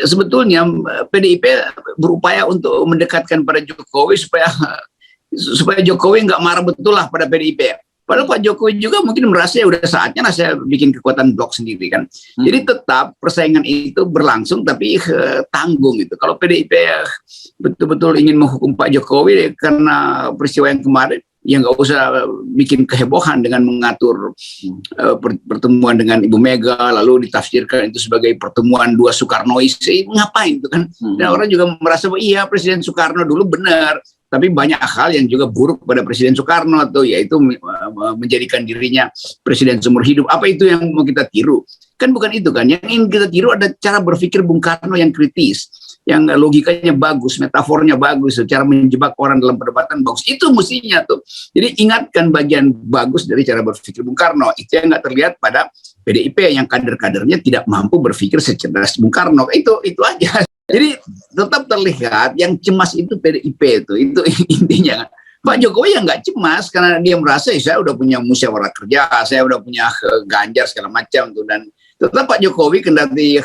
sebetulnya PDIP berupaya untuk mendekatkan pada Jokowi supaya Jokowi nggak marah betul lah pada PDIP. Padahal Pak Jokowi juga mungkin merasa ya udah saatnya lah saya bikin kekuatan blok sendiri kan. Jadi tetap persaingan itu berlangsung tapi tanggung gitu. Kalau PDIP betul-betul ingin menghukum Pak Jokowi karena peristiwa yang kemarin, ya nggak usah bikin kehebohan dengan mengatur pertemuan dengan Ibu Mega lalu ditafsirkan itu sebagai pertemuan dua Soekarnois. Ngapain itu kan? Dan orang juga merasa bahwa iya Presiden Soekarno dulu benar. Tapi banyak hal yang juga buruk pada Presiden Soekarno tuh, yaitu menjadikan dirinya presiden seumur hidup. Apa itu yang mau kita tiru? Kan bukan itu kan. Yang ingin kita tiru ada cara berpikir Bung Karno yang kritis, yang logikanya bagus, metafornya bagus, cara menjebak orang dalam perdebatan bagus. Itu mestinya tuh. Jadi ingatkan bagian bagus dari cara berpikir Bung Karno. Itu yang nggak terlihat pada PDIP yang kader-kadernya tidak mampu berpikir secerdas Bung Karno. Itu aja. Jadi tetap terlihat yang cemas itu PDIP itu intinya. Pak Jokowi yang nggak cemas karena dia merasa saya udah punya musyawarah kerja, saya udah punya Ganjar segala macam tuh, dan tetap Pak Jokowi kendati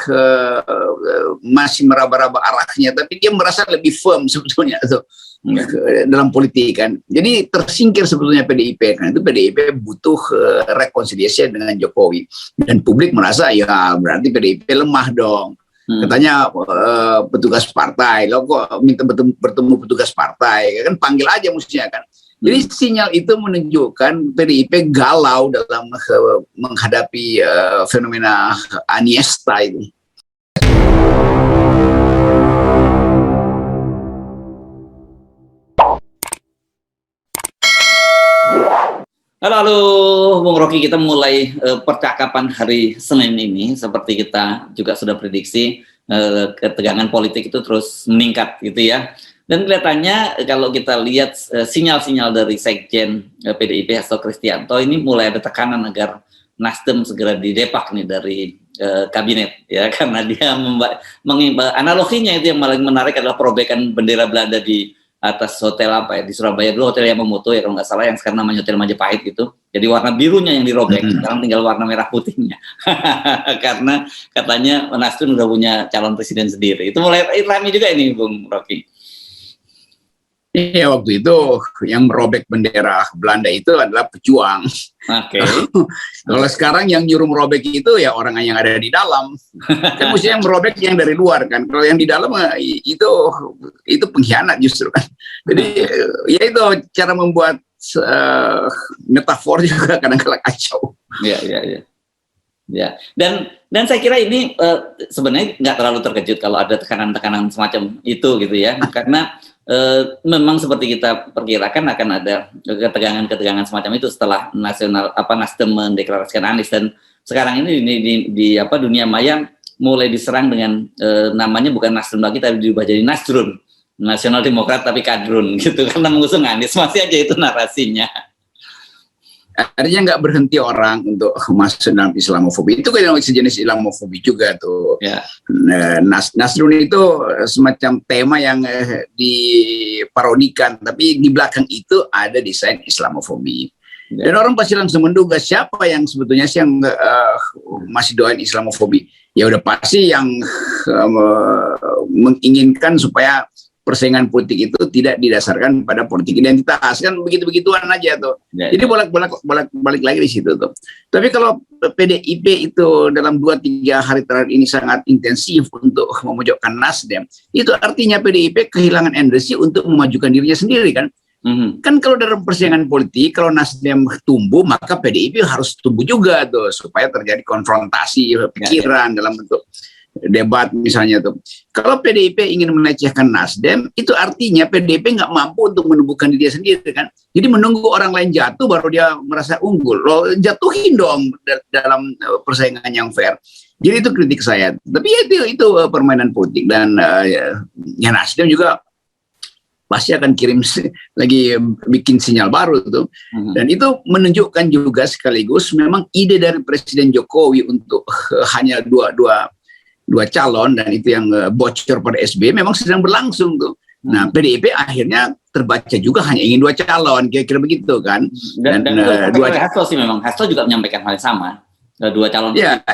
masih meraba-raba arahnya, tapi dia merasa lebih firm sebetulnya tuh dalam politik kan. Jadi tersingkir sebetulnya PDIP kan, itu PDIP butuh rekonsiliasi dengan Jokowi, dan publik merasa ya berarti PDIP lemah dong. Katanya petugas partai, lo kok minta bertemu petugas partai, kan panggil aja mestinya kan. Jadi sinyal itu menunjukkan PDIP galau dalam menghadapi fenomena Aniesta itu. Halo Bung Rocky, kita mulai percakapan hari Senin ini. Seperti kita juga sudah prediksi, ketegangan politik itu terus meningkat gitu ya. Dan kelihatannya kalau kita lihat sinyal-sinyal dari Sekjen PDIP Hasto Kristianto ini mulai ada tekanan agar Nasdem segera didepak nih dari kabinet ya, karena dia analoginya itu yang paling menarik adalah perobekan bendera Belanda di atas hotel apa ya di Surabaya dulu, hotel Yamamoto ya kalau nggak salah, yang sekarang namanya Hotel Majapahit gitu. Jadi warna birunya yang dirobek, sekarang tinggal warna merah putihnya. Karena katanya Nasdem udah punya calon presiden sendiri. Itu mulai ramai juga ini Bung Rocky. Iya, waktu itu yang merobek bendera Belanda itu adalah pejuang. Oke. Kalau sekarang yang nyuruh merobek itu ya orang yang ada di dalam. Kan mesti yang merobek yang dari luar kan. Kalau yang di dalam itu pengkhianat justru kan. Jadi ya itu cara membuat metafor juga kadang-kadang kacau. Iya. Ya, dan saya kira ini sebenarnya nggak terlalu terkejut kalau ada tekanan-tekanan semacam itu gitu ya, karena memang seperti kita perkirakan akan ada ketegangan-ketegangan semacam itu setelah Nasdem mendeklarasikan Anies, dan sekarang ini di dunia maya mulai diserang dengan namanya bukan Nasdem lagi tapi diubah jadi Nasdrun, Nasional Demokrat tapi kadrun gitu, karena mengusung Anies. Masih aja itu narasinya. Artinya nggak berhenti orang untuk masuk dalam Islamofobi. Itu kan sejenis Islamofobi juga tuh. Ya. Nasrun itu semacam tema yang diparodikan, tapi di belakang itu ada desain Islamofobi. Ya. Dan orang pasti langsung menduga siapa yang sebetulnya sih yang masih doain Islamofobi. Ya udah pasti yang menginginkan supaya persaingan politik itu tidak didasarkan pada politik identitas, kan begitu-begituan aja tuh. Ya. Jadi balik lagi di situ tuh. Tapi kalau PDIP itu dalam 2-3 hari terakhir ini sangat intensif untuk memojokkan Nasdem, itu artinya PDIP kehilangan energi untuk memajukan dirinya sendiri kan. Kan kalau dalam persaingan politik, kalau Nasdem tumbuh, maka PDIP harus tumbuh juga tuh supaya terjadi konfrontasi pikiran dalam bentuk debat misalnya tuh. Kalau PDIP ingin melecehkan Nasdem, itu artinya PDIP nggak mampu untuk menumbuhkan dirinya sendiri kan. Jadi menunggu orang lain jatuh baru dia merasa unggul. Loh, jatuhin dong dalam persaingan yang fair. Jadi itu kritik saya. Tapi ya itu permainan politik, dan ya Nasdem juga pasti akan kirim lagi bikin sinyal baru tuh. Dan itu menunjukkan juga sekaligus memang ide dari Presiden Jokowi untuk hanya dua calon, dan itu yang bocor pada SBY memang sedang berlangsung tuh. Nah, PDIP akhirnya terbaca juga hanya ingin 2 calon, kira-kira begitu kan. Dan Hasto sih memang, Hasto juga menyampaikan hal yang sama, 2 calon. Ya,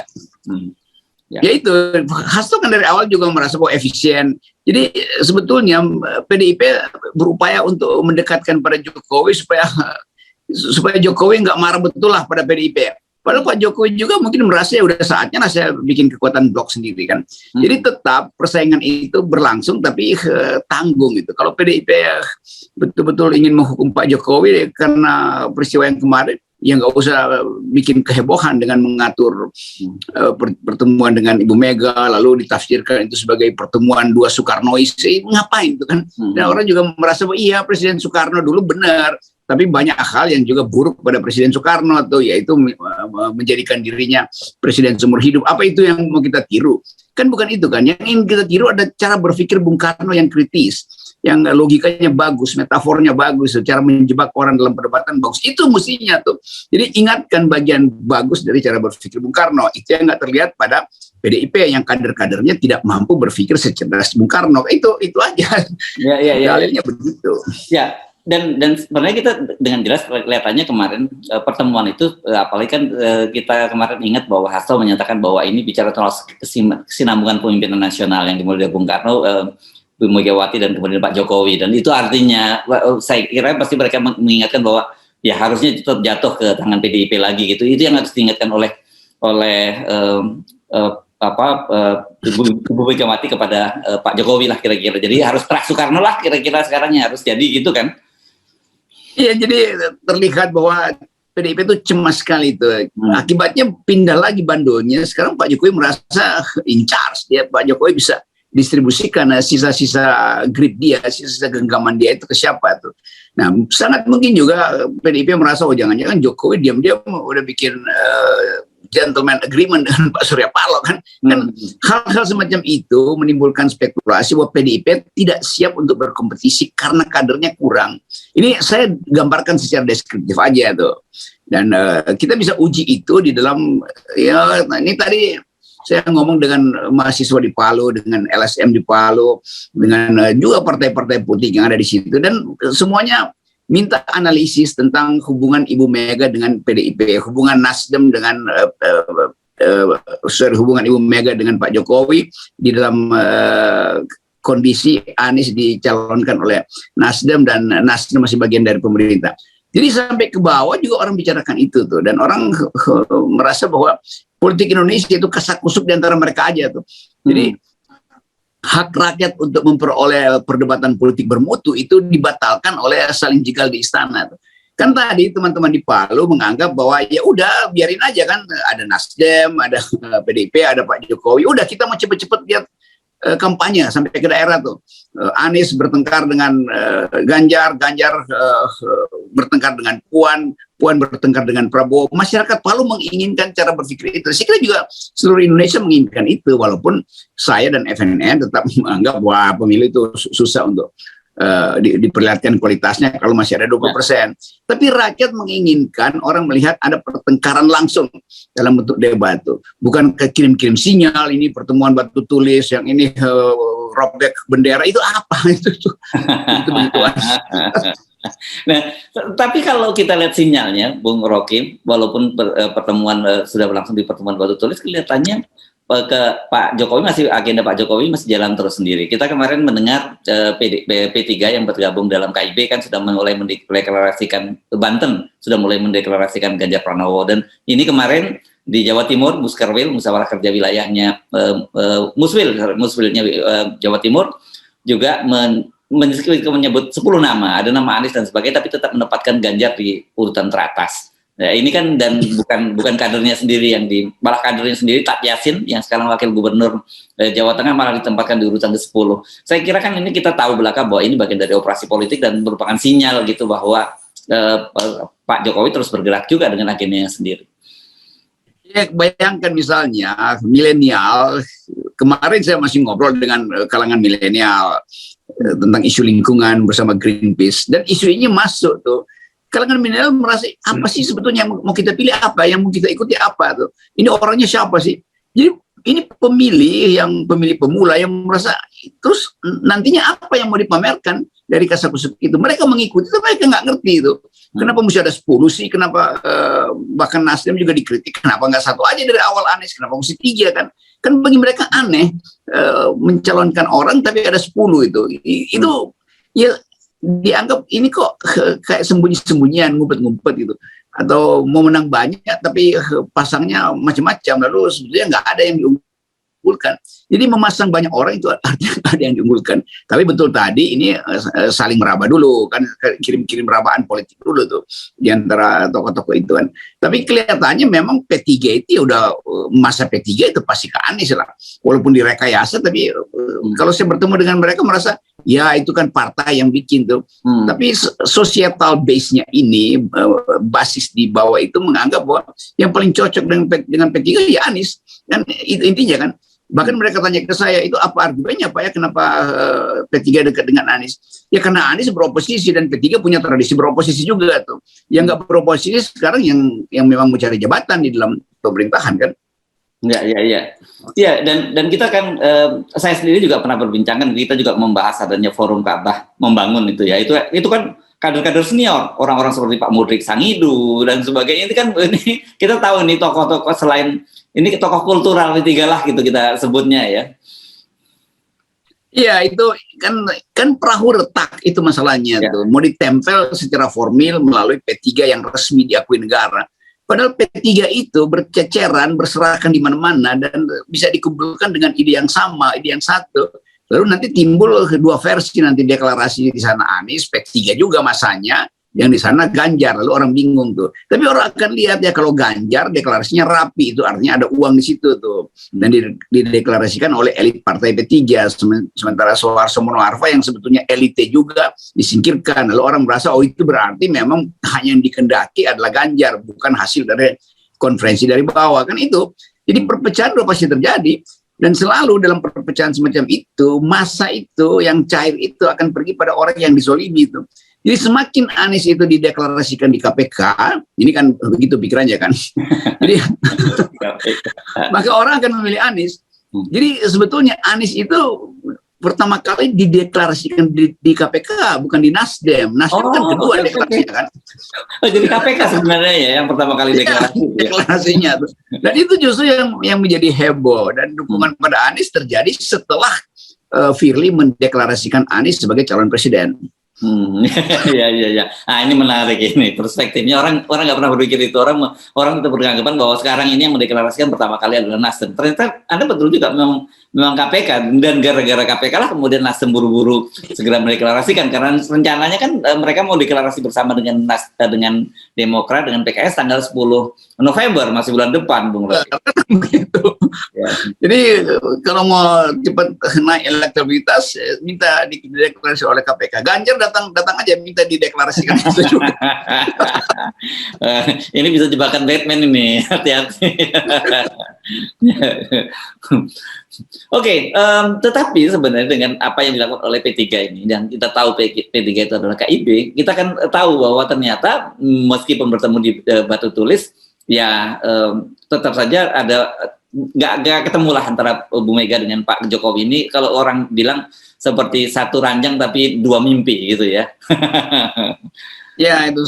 Ya itu, Hasto kan dari awal juga merasa bahwa efisien. Jadi sebetulnya PDIP berupaya untuk mendekatkan pada Jokowi supaya Jokowi nggak marah betul lah pada PDIP. Padahal Pak Jokowi juga mungkin merasa ya udah saatnya lah saya bikin kekuatan blok sendiri kan. Jadi tetap persaingan itu berlangsung tapi tanggung gitu. Kalau PDIP betul-betul ingin menghukum Pak Jokowi karena peristiwa yang kemarin, ya nggak usah bikin kehebohan dengan mengatur pertemuan dengan Ibu Mega lalu ditafsirkan itu sebagai pertemuan dua Soekarnois. Ngapain itu kan? Dan orang juga merasa bahwa iya Presiden Soekarno dulu benar, tapi banyak hal yang juga buruk pada Presiden Soekarno atau yaitu menjadikan dirinya presiden seumur hidup. Apa itu yang mau kita tiru? Kan bukan itu kan. Yang ingin kita tiru ada cara berpikir Bung Karno yang kritis, yang logikanya bagus, metafornya bagus, cara menjebak orang dalam perdebatan bagus. Itu mestinya tuh. Jadi ingatkan bagian bagus dari cara berpikir Bung Karno. Itu yang nggak terlihat pada PDIP yang kader-kadernya tidak mampu berpikir secerdas Bung Karno. Itu aja. Ya. Dalilnya begitu. Ya. Dan sebenarnya kita dengan jelas kelihatannya kemarin pertemuan itu apalagi kan kita kemarin ingat bahwa Hasto menyatakan bahwa ini bicara soal kesinambungan pemimpinan nasional yang dimulai dari Bung Karno, Bu Megawati dan kemudian Pak Jokowi, dan itu artinya saya kira pasti mereka mengingatkan bahwa ya harusnya tetap jatuh ke tangan PDIP lagi gitu. Itu yang harus diingatkan oleh Ibu Megawati kepada Pak Jokowi lah kira-kira. Jadi harus terak Soekarno lah kira-kira sekarangnya harus jadi gitu kan. Iya, jadi terlihat bahwa PDIP itu cemas sekali itu. Akibatnya pindah lagi bandulnya. Sekarang Pak Jokowi merasa in charge. Pak Jokowi bisa distribusikan sisa-sisa grip dia, sisa-sisa genggaman dia itu ke siapa tuh. Nah, sangat mungkin juga PDIP merasa jangan-jangan Jokowi diam-diam udah bikin gentleman agreement dengan Pak Surya Paloh kan. Hal-hal semacam itu menimbulkan spekulasi bahwa PDIP tidak siap untuk berkompetisi karena kadernya kurang. Ini saya gambarkan secara deskriptif aja tuh. Dan kita bisa uji itu di dalam ini tadi saya ngomong dengan mahasiswa di Palu, dengan LSM di Palu, dengan juga partai-partai politik yang ada di situ, dan semuanya minta analisis tentang hubungan Ibu Mega dengan PDIP, hubungan Nasdem dengan hubungan Ibu Mega dengan Pak Jokowi di dalam kondisi Anies dicalonkan oleh Nasdem dan Nasdem masih bagian dari pemerintah. Jadi sampai ke bawah juga orang bicarakan itu tuh, dan orang merasa bahwa politik Indonesia itu kasak-kusuk di antara mereka aja tuh. Jadi hak rakyat untuk memperoleh perdebatan politik bermutu itu dibatalkan oleh saling jegal di istana tuh. Kan tadi teman-teman di Palu menganggap bahwa ya udah biarin aja kan, ada Nasdem, ada PDIP, ada Pak Jokowi, udah kita mau cepet-cepet lihat kampanye sampai ke daerah tuh. Anies bertengkar dengan Ganjar bertengkar dengan Puan bertengkar dengan Prabowo. Masyarakat Palu menginginkan cara berpikir itu. Saya kira juga seluruh Indonesia menginginkan itu, walaupun saya dan FNN tetap menganggap wah pemilu itu susah untuk diperlihatkan kualitasnya kalau masih ada 20%. Tapi rakyat menginginkan orang melihat ada pertengkaran langsung dalam bentuk debat itu. Bukan kirim-kirim sinyal, ini pertemuan batu tulis, yang ini robek bendera, itu apa? itu begituan. Nah, tapi kalau kita lihat sinyalnya, Bung Rocky, walaupun pertemuan sudah berlangsung di pertemuan batu tulis, kelihatannya ke Pak Jokowi agenda Pak Jokowi masih jalan terus sendiri. Kita kemarin mendengar P3 yang bergabung dalam KIB kan sudah mulai mendeklarasikan Banten, sudah mulai mendeklarasikan Ganjar Pranowo, dan ini kemarin di Jawa Timur Muskerwil, musyawarah kerja wilayahnya Muswilnya Jawa Timur juga menyebut 10 nama, ada nama Anies dan sebagainya, tapi tetap menempatkan Ganjar di urutan teratas. Nah, ini kan dan bukan kadernya sendiri malah kadernya sendiri Tat Yasin yang sekarang wakil gubernur Jawa Tengah malah ditempatkan di urutan ke-10. Saya kira kan ini kita tahu belakang bahwa ini bagian dari operasi politik dan merupakan sinyal gitu bahwa Pak Jokowi terus bergerak juga dengan agendanya sendiri. Ya, bayangkan misalnya milenial, kemarin saya masih ngobrol dengan kalangan milenial tentang isu lingkungan bersama Greenpeace, dan isu ini masuk tuh. Kalangan milenial merasa apa sih sebetulnya yang mau kita pilih, apa yang mau kita ikuti, apa tuh, ini orangnya siapa sih. Jadi ini pemilih pemula yang merasa terus nantinya apa yang mau dipamerkan dari kasakusuk itu, mereka mengikuti itu, mereka nggak ngerti itu. Kenapa mesti ada 10 sih, kenapa bahkan Nasdem juga dikritik, kenapa nggak satu aja dari awal Anies, kenapa mesti 3 kan. Kan bagi mereka aneh mencalonkan orang tapi ada 10 itu ya dianggap ini kok kayak sembunyi-sembunyian, ngumpet-ngumpet gitu, atau mau menang banyak tapi pasangnya macam-macam, lalu sebetulnya nggak ada yang diunggulkan. Jadi memasang banyak orang itu artinya ada yang diunggulkan. Tapi betul tadi ini saling meraba dulu kan, kirim-kirim rabaan politik dulu tuh di antara tokoh-tokoh itu kan. Tapi kelihatannya memang P3 itu udah masa P3 itu pasti ke Anies lah. Walaupun direkayasa, tapi kalau saya bertemu dengan mereka merasa ya itu kan partai yang bikin tuh. Tapi societal base-nya ini, basis di bawah itu menganggap bahwa yang paling cocok dengan P3 ya Anies. Kan itu intinya kan. Bahkan mereka tanya ke saya, itu apa argumennya Pak ya, kenapa P3 dekat dengan Anies? Ya karena Anies beroposisi dan P3 punya tradisi beroposisi juga tuh. Yang nggak beroposisi sekarang yang memang mencari jabatan di dalam pemerintahan kan. Ya, dan kita kan, saya sendiri juga pernah berbincang kan, kita juga membahas adanya forum Ka'bah membangun itu ya. Itu kan kader-kader senior, orang-orang seperti Pak Mudrik Sangidu dan sebagainya. Ini kan ini kita tahu nih tokoh-tokoh selain ini tokoh kultural P3 lah gitu kita sebutnya ya. Iya, itu kan perahu retak itu masalahnya tuh. Mau ditempel secara formil melalui P3 yang resmi diakui negara. Padahal P3 itu berceceran, berserakan di mana-mana dan bisa dikumpulkan dengan ide yang sama, ide yang satu. Lalu nanti timbul kedua versi, nanti deklarasi di sana Anies, P3 juga masanya, yang di sana Ganjar, lalu orang bingung tuh. Tapi orang akan lihat ya kalau Ganjar deklarasinya rapi, itu artinya ada uang di situ tuh. Dan dideklarasikan oleh elit partai P3, sementara Soeharto Mono Arfa yang sebetulnya elite juga disingkirkan. Lalu orang merasa oh itu berarti memang hanya yang dikendaki adalah Ganjar, bukan hasil dari konferensi dari bawah kan itu. Jadi perpecahan udah pasti terjadi. Dan selalu dalam perpecahan semacam itu, masa itu yang cair itu akan pergi pada orang yang dizolimi itu. Jadi semakin Anies itu dideklarasikan di KPK, ini kan begitu pikirannya kan. Jadi maka orang akan memilih Anies. Jadi sebetulnya Anies itu pertama kali dideklarasikan di KPK, bukan di Nasdem. Nasdem kan kedua deklarasinya kan. Jadi KPK sebenarnya ya yang pertama kali deklarasinya. Dan itu justru yang menjadi heboh, dan dukungan pada Anies terjadi setelah Firly mendeklarasikan Anies sebagai calon presiden. Ya. Nah ini menarik ini perspektifnya, orang nggak pernah berpikir itu, orang tetap beranggapan bahwa sekarang ini yang mendeklarasikan pertama kali adalah Nasdem. Ternyata Anda betul juga memang KPK, dan gara-gara KPK lah kemudian Nasdem buru-buru segera mendeklarasikan, karena rencananya kan mereka mau deklarasi bersama dengan Demokrat, dengan PKS tanggal 10 November, masih bulan depan, Bung Rocky. Begitu. Ya. Jadi kalau mau cepat naik elektabilitas, minta dideklarasi oleh KPK. Ganjar datang aja minta dideklarasikan itu juga. Ini bisa jebakan Batman ini, hati-hati. Oke, tetapi sebenarnya dengan apa yang dilakukan oleh P3 ini, dan kita tahu P3 itu adalah KIB, kita kan tahu bahwa ternyata meskipun bertemu di batu tulis, ya tetap saja ada nggak ketemu lah antara Bu Mega dengan Pak Jokowi ini. Kalau orang bilang seperti satu ranjang tapi dua mimpi gitu ya. Ya itu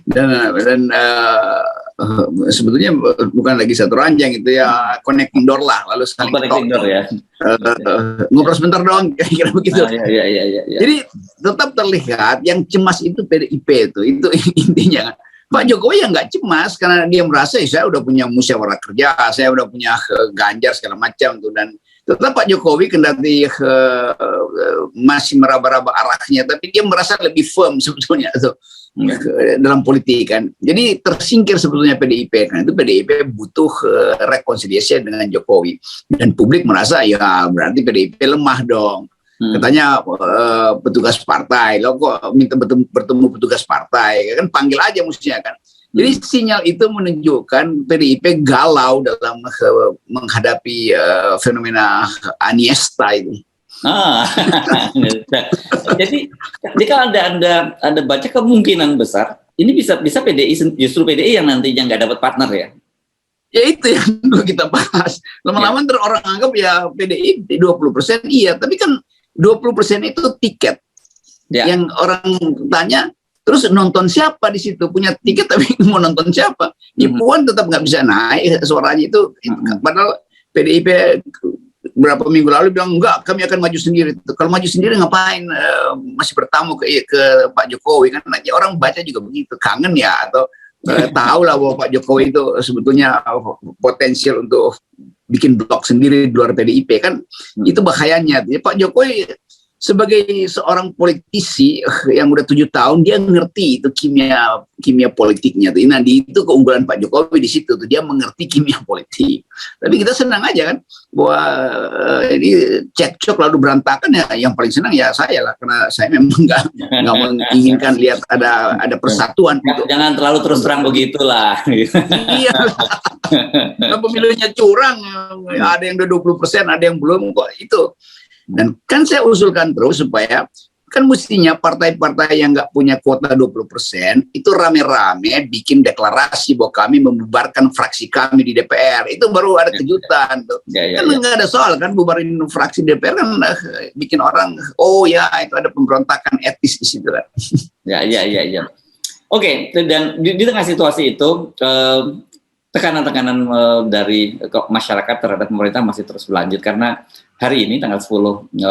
dan sebetulnya bukan lagi satu ranjang, itu ya connecting door lah, lalu saling talk ya. Ngobrol sebentar dong, kira-kira begitu. Ya. Jadi tetap terlihat yang cemas itu PDIP itu intinya. Pak Jokowi yang nggak cemas karena dia merasa saya udah punya musyawarah kerja, saya udah punya Ganjar segala macam tuh, dan tetap Pak Jokowi kendati masih meraba-raba arahnya, tapi dia merasa lebih firm sebetulnya tuh dalam politik kan. Jadi tersingkir sebetulnya PDIP, karena itu PDIP butuh rekonsiliasi dengan Jokowi, dan publik merasa ya berarti PDIP lemah dong. Katanya petugas partai, lo kok minta bertemu petugas partai, kan panggil aja mestinya kan. Jadi sinyal itu menunjukkan PDIP galau dalam menghadapi fenomena Aniesta itu. Jadi kalau anda baca kemungkinan besar ini bisa PDI, justru PDI yang nantinya nggak dapat partner ya. Ya itu yang dulu kita bahas. Lama-lama orang anggap ya PDI 20%, iya, tapi kan 20% itu tiket. Yang orang tanya, terus nonton siapa di situ? Punya tiket tapi mau nonton siapa? Puan tetap nggak bisa naik suaranya itu. Padahal PDIP berapa minggu lalu bilang enggak, kami akan maju sendiri. Kalau maju sendiri ngapain masih bertamu ke Pak Jokowi kan? Nanti orang baca juga begitu, kangen ya, atau tahu lah bahwa Pak Jokowi itu sebetulnya potensial untuk bikin blok sendiri di luar PDIP kan. Itu bahayanya. Jadi Pak Jokowi sebagai seorang politisi yang udah 7 tahun, dia ngerti itu kimia politiknya tuh. Nah, itu keunggulan Pak Jokowi di situ tuh, dia mengerti kimia politik. Tapi kita senang aja kan bahwa ini cekcok lalu berantakan, ya yang paling senang ya saya lah, karena saya memang nggak menginginkan lihat ada persatuan. Jangan terlalu terus terang begitulah. Iya. Pemilunya curang, ada yang udah 20%, ada yang belum kok itu. Dan kan saya usulkan terus supaya kan mestinya partai-partai yang nggak punya kuota 20% itu rame-rame bikin deklarasi bahwa kami membubarkan fraksi kami di DPR. Itu baru ada kejutan tuh. Kan nggak ada soal kan bubarin fraksi DPR kan bikin orang oh ya itu ada pemberontakan etis di situ kan. Ya. Oke, dan di tengah situasi itu tekanan-tekanan dari masyarakat terhadap pemerintah masih terus berlanjut karena hari ini tanggal 10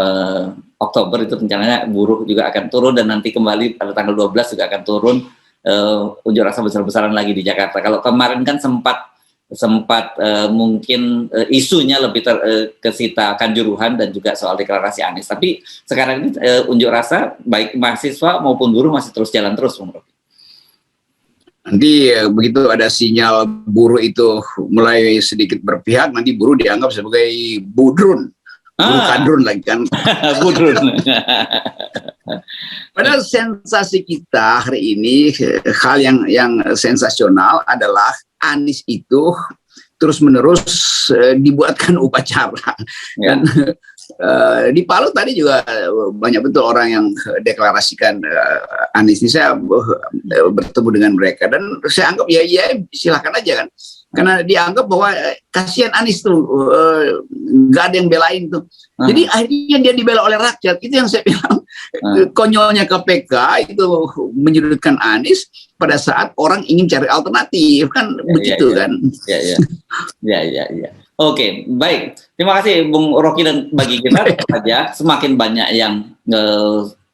Oktober itu rencananya buruh juga akan turun dan nanti kembali pada tanggal 12 juga akan turun unjuk rasa besar-besaran lagi di Jakarta. Kalau kemarin kan sempat mungkin isunya lebih kesita Kanjuruhan dan juga soal deklarasi Anies. Tapi sekarang ini unjuk rasa baik mahasiswa maupun buruh masih terus jalan terus, Bung Rocky. Nanti begitu ada sinyal buruh itu mulai sedikit berpihak, nanti buruh dianggap sebagai budrun. Buruh kadrun lagi kan. Budrun. Padahal sensasi kita hari ini, hal yang sensasional adalah Anies itu terus-menerus dibuatkan upacara. Ya. Dan di Palu tadi juga banyak betul orang yang deklarasikan Anies. Ini saya bertemu dengan mereka dan saya anggap ya silakan aja kan. Karena dianggap bahwa kasihan Anies tuh nggak ada yang belain tuh. Jadi akhirnya dia dibela oleh rakyat. Itu yang saya bilang konyolnya KPK itu menyudutkan Anies pada saat orang ingin cari alternatif kan begitu kan. Ya. Oke, baik. Terima kasih Bung Rocky, dan bagi kita saja semakin banyak yang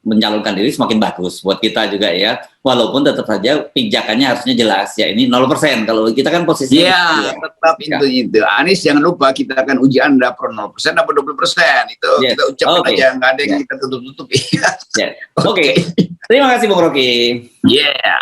mencalonkan diri semakin bagus buat kita juga ya. Walaupun tetap saja pijakannya harusnya jelas ya, ini 0%. Kalau kita kan posisinya ya, tetap itu. Anies jangan lupa kita akan uji Anda per 0% atau 20%. Itu kita ucapkan aja, nggak ada yang kita tutup-tutupi. Oke. Terima kasih Bung Rocky. Yeah.